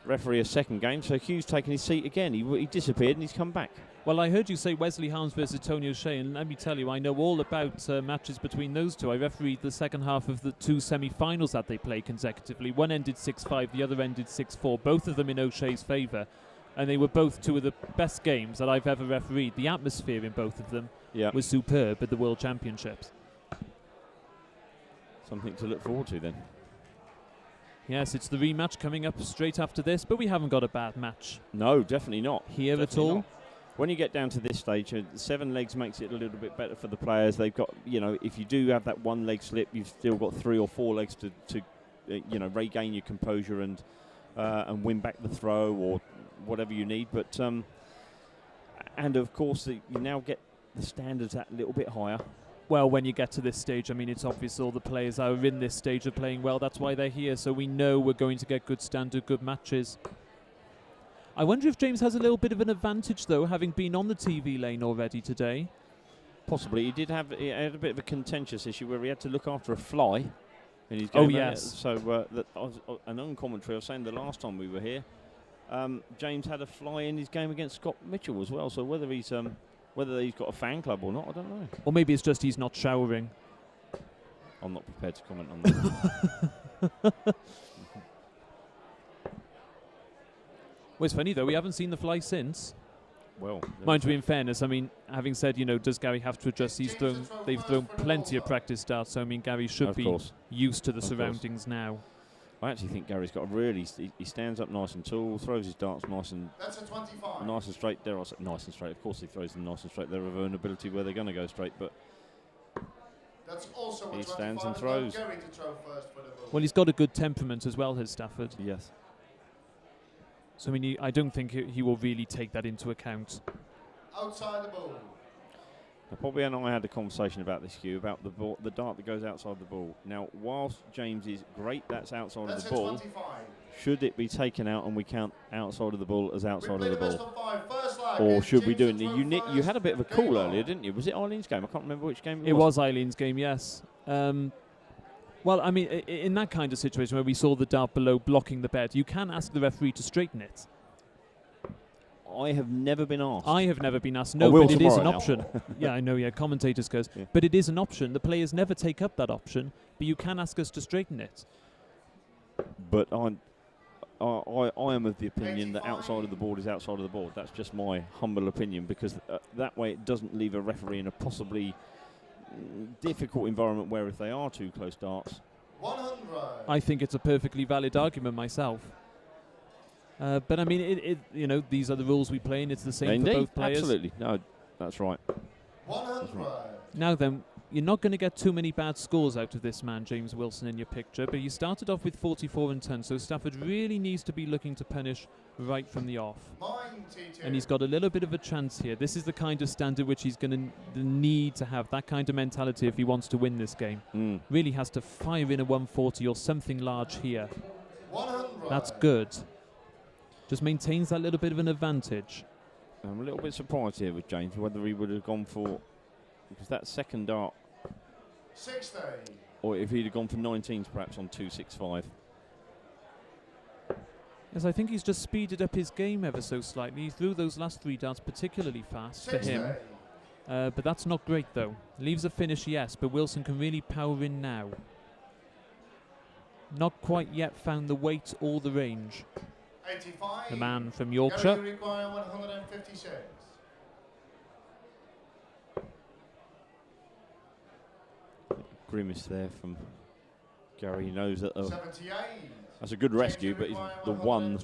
referee a second game, so Hugh's taken his seat again. He disappeared and he's come back. Well, I heard you say Wesley Harms versus Tony O'Shea, and let me tell you, I know all about matches between those two. I refereed the second half of the 2 semi-finals that they played consecutively. One ended 6-5, the other ended 6-4, both of them in O'Shea's favour. And they were both 2 of the best games that I've ever refereed. The atmosphere in both of them was superb at the World Championships. Something to look forward to then. Yes, it's the rematch coming up straight after this, but we haven't got a bad match. No, definitely not. Here at all. Not. When you get down to this stage, 7 legs makes it a little bit better for the players. They've got, if you do have that 1 leg slip, you've still got 3 or 4 legs to regain your composure and win back the throw or whatever you need. But and of course, you now get the standards that little bit higher. Well, when you get to this stage, I mean, it's obvious all the players that are in this stage are playing well. That's why they're here. So we know we're going to get good standard, good matches. I wonder if James has a little bit of an advantage, though, having been on the TV lane already today. Possibly. He had a bit of a contentious issue where he had to look after a fly in his game. Oh, yes. So an uncommentary, I was saying the last time we were here, James had a fly in his game against Scott Mitchell as well. So whether he's got a fan club or not, I don't know. Or maybe it's just he's not showering. I'm not prepared to comment on that. Well, it's funny, though, we haven't seen the fly since. Well, mind you, in fairness, I mean, having said, does Gary have to adjust? They've thrown plenty of practice darts, so I mean, Gary should be used to the surroundings now. I actually think Gary's got he stands up nice and tall, throws his darts nice and straight. Dare I say nice and straight? Of course he throws them nice and straight. They're of an ability where they're going to go straight, but he stands and throws. Well, he's got a good temperament as well, has Stafford. Yes. So, I mean, I don't think he will really take that into account. Outside the ball. Now, Bobby and I had a conversation about this, Hugh, about the dart that goes outside the ball. Now, whilst James is great, that's outside of the ball. 25. Should it be taken out and we count outside of the ball as outside of the ball? Or should we do it? You had a bit of a call earlier, didn't you? Was it Eileen's game? I can't remember which game it was. It was Eileen's game, yes. Well, I mean, in that kind of situation where we saw the dart below blocking the bed, you can ask the referee to straighten it. I have never been asked. I have never been asked. No, but it is an option. Yeah, I know, commentators goes. Yeah. But it is an option. The players never take up that option, but you can ask us to straighten it. But I am of the opinion that outside of the board is outside of the board. That's just my humble opinion, because that way it doesn't leave a referee in a possibly difficult environment where if they are too close darts. 100. I think it's a perfectly valid argument myself. But I mean, these are the rules we play, and it's the same for both players. Absolutely. No, that's right. 100. That's right. Now then, you're not going to get too many bad scores out of this man, James Wilson, in your picture, but he started off with 44 and 10, so Stafford really needs to be looking to punish right from the off. And he's got a little bit of a chance here. This is the kind of standard which he's going to need to have, that kind of mentality if he wants to win this game. Really has to fire in a 140 or something large here. 100. That's good. Just maintains that little bit of an advantage. I'm a little bit surprised here with James, whether he would have gone for, because that second dart, 60. or if he'd have gone for 19s perhaps on 265. Yes, I think he's just speeded up his game ever so slightly. He threw those last 3 darts particularly fast 60. for him. But that's not great, though. Leaves a finish, yes, but Wilson can really power in now. Not quite yet found the weight or the range. 85. The man from Yorkshire. Gary require 156. Grimace there from Gary. He knows that 78. that's a good rescue, but he's the one.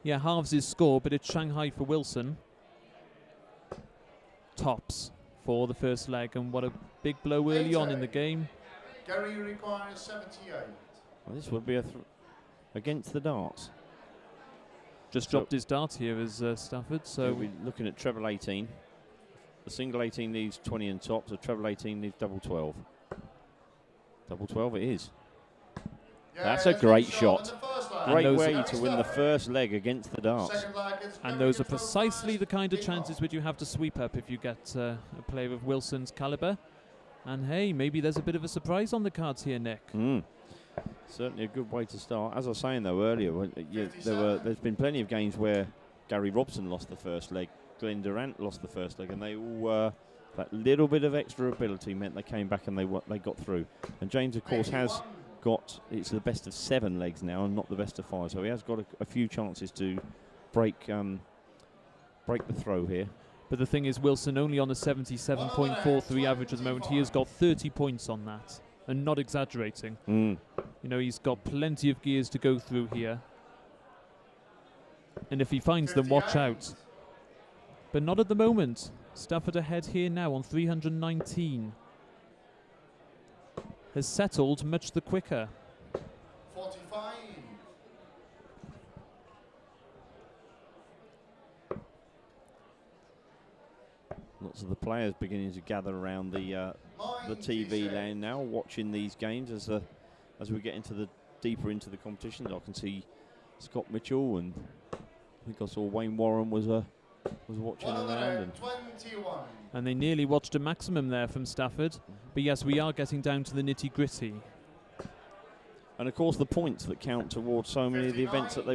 Yeah, halves his score, but it's Shanghai for Wilson. Tops for the first leg, and what a big blow early on in the game. Gary requires 78. Well, this would be against the darts. Just dropped his dart here as Stafford, so we'll be looking at treble 18. The single 18 needs 20 and top, so treble 18 needs double 12. Double 12 it is. Yeah, that's a great shot. Great way are to win the first leg against the darts. And those are precisely the kind of chances which you have to sweep up if you get a player of Wilson's calibre. And hey, maybe there's a bit of a surprise on the cards here, Nick. Certainly a good way to start. As I was saying though earlier, there's been plenty of games where Gary Robson lost the first leg, Glenn Durant lost the first leg, and they all that little bit of extra ability meant they came back and they got through. And James, of course, has got, it's the best of 7 legs now and not the best of 5, so he has got a few chances to break the throw here. But the thing is, Wilson only on a 77.43 average at the moment. He has got 30 points on that, and not exaggerating. You know, he's got plenty of gears to go through here. And if he finds them, watch out. But not at the moment. Stafford ahead here now on 319. Has settled much the quicker. 45. Lots of the players beginning to gather around the TV lane now, watching these games as we get deeper into the competition. I can see Scott Mitchell, and I think I saw Wayne Warren was watching around. And they nearly watched a maximum there from Stafford. But yes, we are getting down to the nitty-gritty. And of course the points that count towards so many of the events that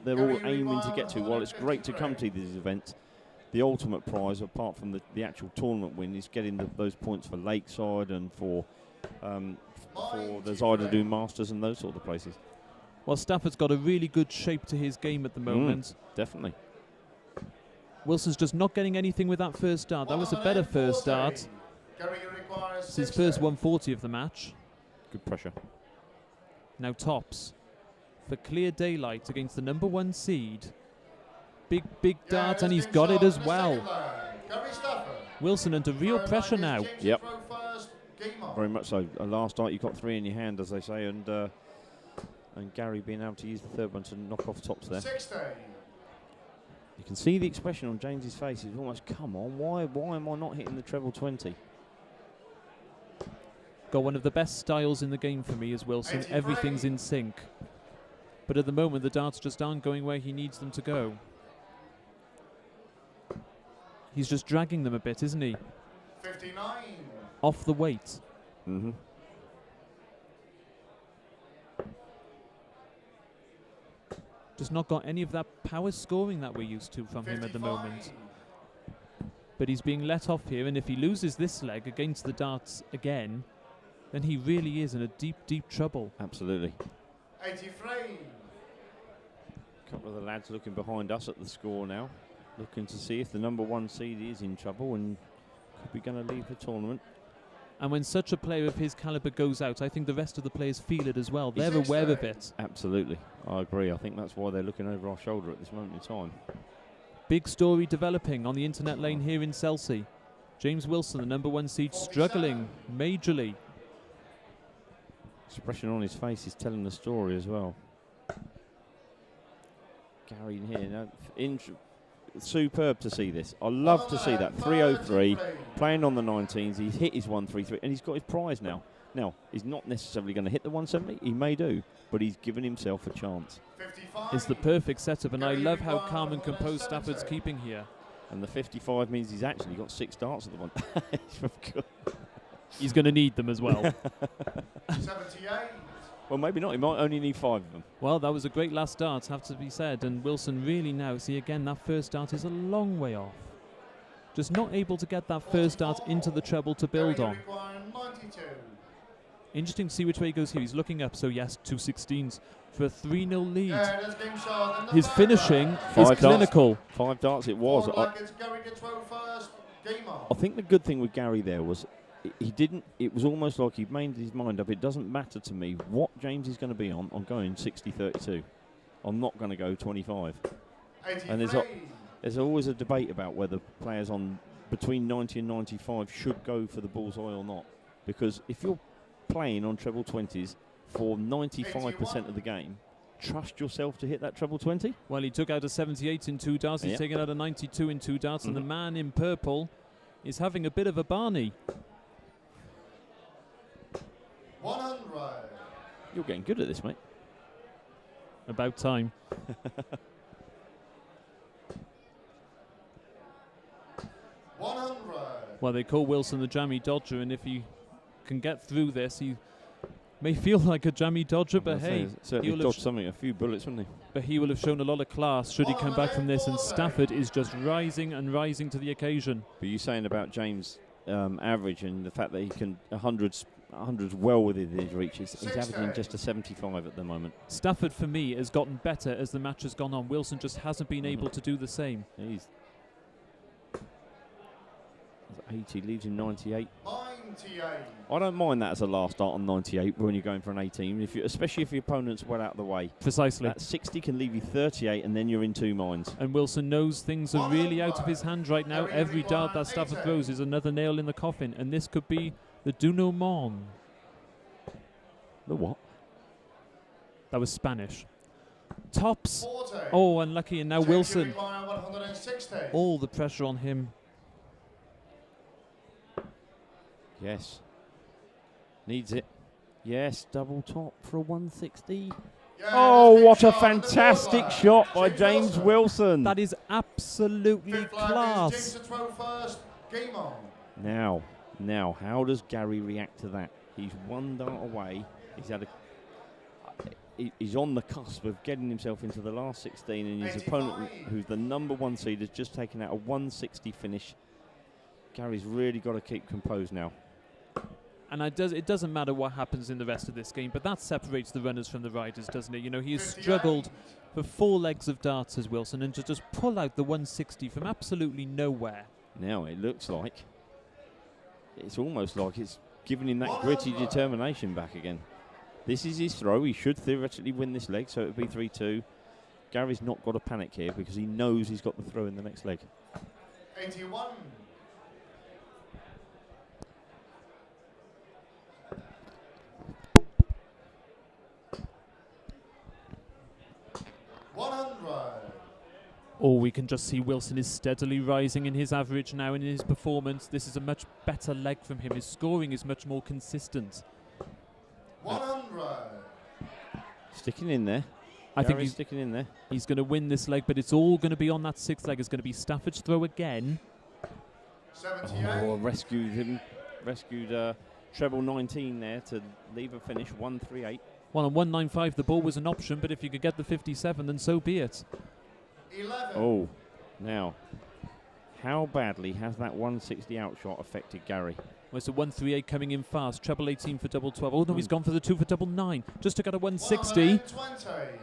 they're all aiming to get to. While it's great to come to these events, the ultimate prize, apart from the actual tournament win, is getting those points for Lakeside and for the Zydadu Masters and those sort of places. Well, Stafford's got a really good shape to his game at the moment. Definitely. Wilson's just not getting anything with that first dart. That was a better first dart. It's his first 140 of the match. Good pressure. Now tops for clear daylight against the number 1 seed. Big dart, and he's got it as well. Wilson under real pressure now. Yep. Very much so. Last dart you got 3 in your hand, as they say, and Gary being able to use the third one to knock off tops there. 60. You can see the expression on James's face. He's almost, come on, why am I not hitting the treble 20? Got one of the best styles in the game for me as Wilson. 83. Everything's in sync. But at the moment, the darts just aren't going where he needs them to go. He's just dragging them a bit, isn't he? 59. Off the weight. Mm-hmm. Just not got any of that power scoring that we're used to from 55. him at the moment. But he's being let off here, and if he loses this leg against the darts again, then he really is in a deep, deep trouble. Absolutely. 83. A couple of the lads looking behind us at the score now, looking to see if the number 1 seed is in trouble and could be going to leave the tournament. And when such a player of his calibre goes out, I think the rest of the players feel it as well. They're aware of it. Absolutely. I agree. I think that's why they're looking over our shoulder at this moment in time. Big story developing on the internet lane here in Chelsea. James Wilson, the number 1 seed, struggling majorly. Expression on his face is telling the story as well. Gary in here now. Superb to see this. I love to see that. 303, playing on the 19s. He's hit his 133, and he's got his prize now. Now, he's not necessarily going to hit the 170. He may do, but he's given himself a chance. 55. It's the perfect setup, and I love how calm and composed Stafford's keeping here. And the 55 means he's actually got 6 darts at the one. He's going to need them as well. 78. Well, maybe not. He might only need 5 of them. Well, that was a great last dart, have to be said. And Wilson really now, see again, that first dart is a long way off. Just not able to get that first dart into the treble to build on. 92. Interesting to see which way he goes here. He's looking up, so yes, 2 16s for a 3-0 lead. His finishing is clinical. 5 darts it was. I think the good thing with Gary there was he didn't. It was almost like he made his mind up. It doesn't matter to me what James is going to be on. I'm going 60-32. I'm not going to go 25. 83. And there's always a debate about whether players on between 90 and 95 should go for the bullseye or not. Because if you're playing on treble 20s for 95% of the game, trust yourself to hit that treble 20. Well, he took out a 78 in 2 darts. He's taken out a 92 in 2 darts, and the man in purple is having a bit of a Barney. 100. You're getting good at this, mate. About time. Well, they call Wilson the jammy dodger, and if he can get through this, he May feel like a jammy dodger, but hey, certainly dodged something, a few bullets, wouldn't he? But he will have shown a lot of class should he come back from this, and Stafford is just rising and rising to the occasion. But you're saying about James' average and the fact that he can 100s well within his reach. He's averaging just a 75 at the moment. Stafford, for me, has gotten better as the match has gone on. Wilson just hasn't been able to do the same. He's 80, leaves him 98. 98. I don't mind that as a last start on 98 when you're going for an 18, especially if your opponent's well out of the way. Precisely. That 60 can leave you 38 and then you're in two minds. And Wilson knows things are really out of his hands right now. Every dart that Stafford throws is another nail in the coffin, and this could be the denouement. The what? That was Spanish. Tops. 40. Oh, unlucky, and now Wilson. 160. All the pressure on him. Yes. Needs it. Yes, double top for a 160. Yeah, Oh, big what a shot at the fantastic border. shot by James Wilson. That is absolutely Fifth flag is class. James to throw first. Game on. Now, how does Gary react to that? He's one dart away. He's on the cusp of getting himself into the last 16, and his 85. opponent, who's the #1 seed, has just taken out a 160 finish. Gary's really got to keep composed now. And it doesn't matter what happens in the rest of this game, but that separates the runners from the riders, doesn't it? You know, he has 58. struggled for 4 legs of darts as Wilson, and to just pull out the 160 from absolutely nowhere. Now it looks like it's almost like it's giving him that gritty determination back again. This is his throw. He should theoretically win this leg, so it would be 3-2. Gary's not got a panic here because he knows he's got the throw in the next leg. 81. Oh, we can just see Wilson is steadily rising in his average now and in his performance. This is a much better leg from him. His scoring is much more consistent. 100. Sticking in there. I think he's sticking in there. He's going to win this leg, but it's all going to be on that 6th leg. It's going to be Stafford's throw again. 78. Oh, rescued him. Rescued treble 19 there to leave a finish 138. Well, on 195 the ball was an option, but if you could get the 57, then so be it. 11. Oh, now, how badly has that 160 outshot affected Gary? Well, it's a 138 coming in fast. Treble 18 for double 12. Oh, no, he's gone for the 2 for double 9. Just took out a 160. 120.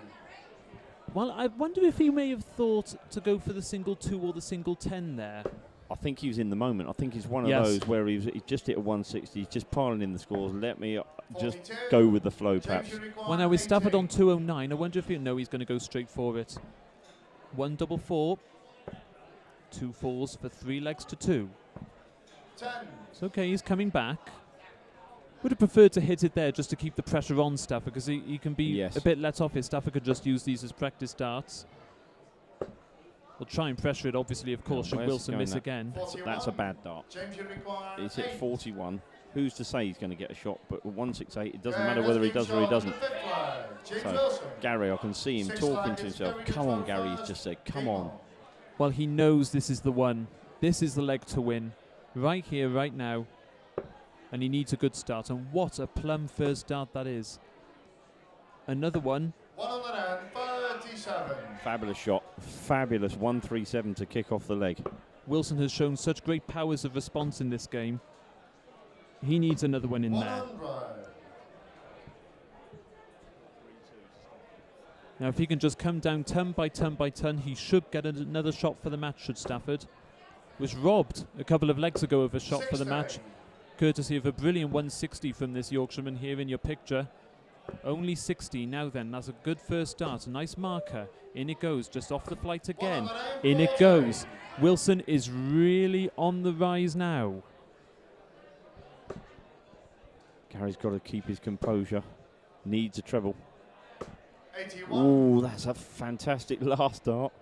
Well, I wonder if he may have thought to go for the single 2 or the single 10 there. I think he was in the moment. I think he's one of those where he just hit a 160. He's just piling in the scores. Let me just 42. go with the flow, perhaps. Well, now with Stafford on 209, I wonder if he'll know he's going to go straight for it. 1 double 4. 2 4s for 3 legs to 2. 10. It's okay, he's coming back. Would have preferred to hit it there just to keep the pressure on Stafford, because he can be a bit let off here. Stafford could just use these as practice darts. We'll try and pressure it, obviously, of course, should Wilson miss again. That's a bad dart. It's hit 41. Who's to say he's going to get a shot? But with 168, it doesn't matter whether he does or he doesn't. So, Gary, I can see him talking to himself. Come on, Gary, he's just said, come on. Well, he knows this is the one. This is the leg to win. Right here, right now. And he needs a good start. And what a plumb first dart that is. Another one. 137. Fabulous shot. Fabulous 137 to kick off the leg. Wilson has shown such great powers of response in this game. He needs another one in 100. there. Now, if he can just come down ton by ton by ton, he should get another shot for the match, should Stafford. Was robbed a couple of legs ago of a shot for the match, courtesy of a brilliant 160 from this Yorkshireman here in your picture. Only 60 now then. That's a good first start. A nice marker. In it goes, just off the flight again. In it goes. Wilson is really on the rise now. Gary's got to keep his composure. Needs a treble. 81. Oh, that's a fantastic last dart.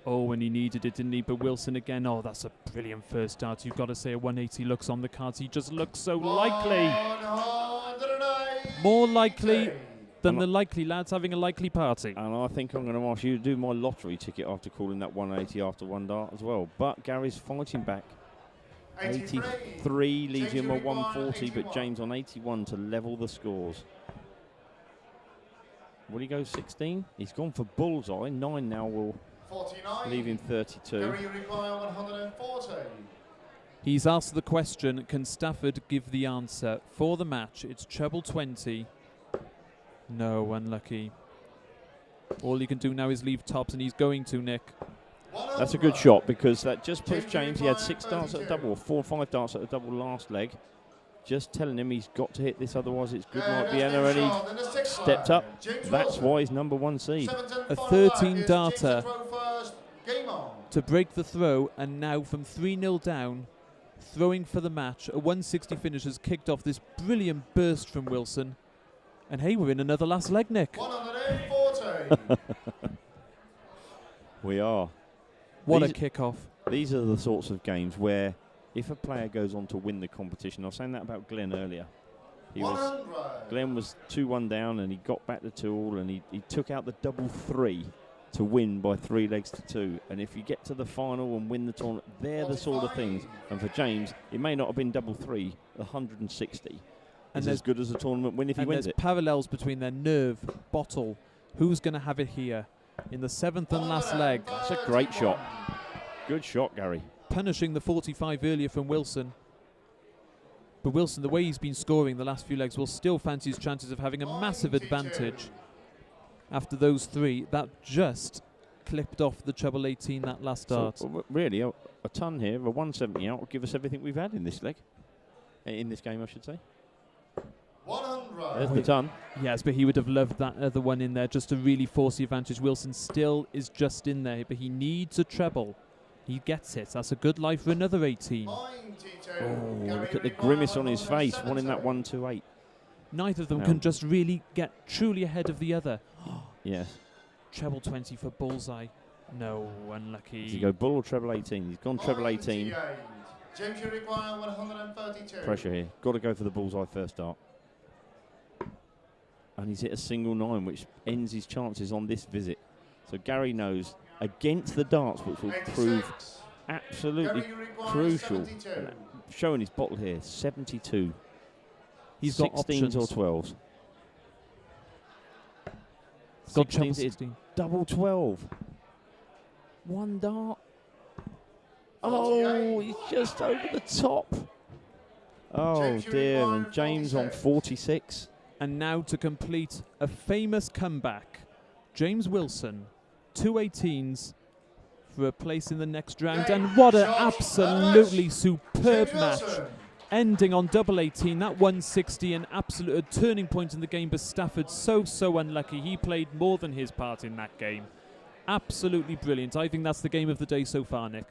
Oh, when he needed it, didn't he? But Wilson again. Oh, that's a brilliant first start. You've got to say a 180 looks on the cards. He just looks so likely. 180. More likely than the likely lads having a likely party. And I think I'm going to ask you to do my lottery ticket after calling that 180 after one dart as well. But Gary's fighting back. 83 leaves him a 140, but James on 81 to level the scores. Will he go 16? He's gone for bullseye. 9 now will 49. leave him 32. Gary require 140. He's asked the question, can Stafford give the answer? For the match, it's treble 20. No, unlucky. All he can do now is leave tops, and he's going to, Nick. That's a good shot, because that just puts James. He had 6 darts at a double, or 4 or 5 darts at a double last leg. Just telling him he's got to hit this, otherwise it's good night Vienna, and he stepped up. That's why he's #1 seed. A 13 darter to break the throw, and now from 3-0 down, throwing for the match. A 160 finish has kicked off this brilliant burst from Wilson. And hey, we're in another last leg, Nick. 140. We are. What a kickoff. These are the sorts of games where if a player goes on to win the competition, I was saying that about Glenn earlier. Glenn was 2-1 down, and he got back to 2-all, and he took out the double 3 to win by 3 legs to 2. And if you get to the final and win the tournament, they're the sort of things. And for James, it may not have been double 3, 160 is as good as a tournament win if he wins it. And there's parallels between their nerve, bottle. Who's going to have it here in the 7th and last leg? That's a great shot. Good shot, Gary. Punishing the 45 earlier from Wilson. But Wilson, the way he's been scoring the last few legs, will still fancy his chances of having a massive advantage after those 3. That just clipped off the treble 18, that last dart. So, really, a ton here, a 170 out will give us everything we've had in this leg. In this game, I should say. 100. There's the ton. Yes, but he would have loved that other one in there just to really force the advantage. Wilson still is just in there, but he needs a treble. He gets it. That's a good life for another 18. 92. Oh, look at the grimace on his face, wanting that 128. Neither of them can just really get truly ahead of the other. Yes. Treble 20 for bullseye. No, unlucky. Does he go bull or treble 18? He's gone treble 18. 98. James, you require 132. Pressure here. Got to go for the bullseye first dart. And he's hit a single 9, which ends his chances on this visit. So Gary knows against the darts, which will 86. prove absolutely Gary crucial. 72. Showing his bottle here, 72. He's got 16s or options. 12s. Got treble 16s, 16. double 12. 1 dart. Oh, he's just over the top. Oh James, dear, you and James on 46. And now to complete a famous comeback, James Wilson, 2 18s for a place in the next round. And what an absolutely superb match. Ending on double 18, that 160, an absolute turning point in the game. But Stafford so unlucky. He played more than his part in that game. Absolutely brilliant. I think that's the game of the day so far, Nick.